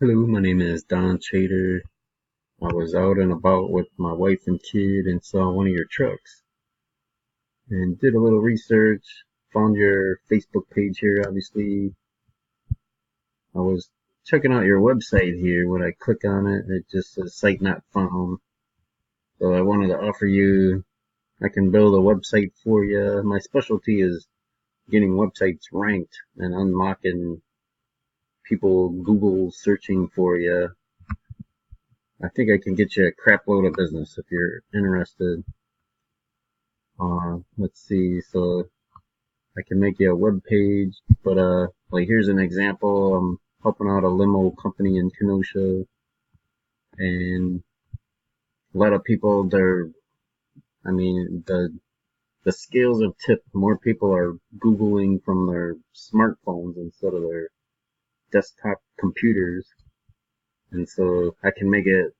Hello, my name is Don Chater. I was out and about with my wife and kid and saw one of your trucks and did a little research. Found your Facebook page here, obviously. I was checking out your website here. When I click on it, it just says site not found. So I wanted to offer you, I can build a website for you. My specialty is getting websites ranked and unlocking people Google searching for you. I think I can get you a crap load of business if you're interested. Let's see. So I can make you a web page, but like here's an example. I'm helping out a limo company in Kenosha, and a lot of people, I mean, the scales have tipped. More people are Googling from their smartphones instead of their desktop computers, and so I can make it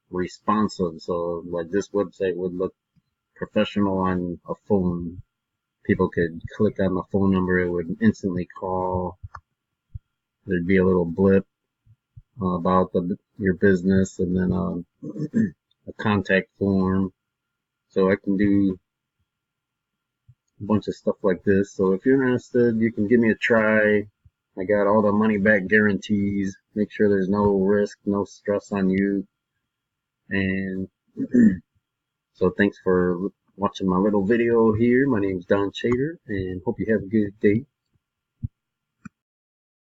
responsive. So like this website would look professional on a phone. People could click on the phone number, it would instantly call. There'd be a little blip about your business, and then a contact form. So I can do a bunch of stuff like this. So if you're interested, you can give me a try. I got all the money back guarantees. Make sure there's no risk, no stress on you. And so thanks for watching my little video here. My name's Don Chater, and hope you have a good day.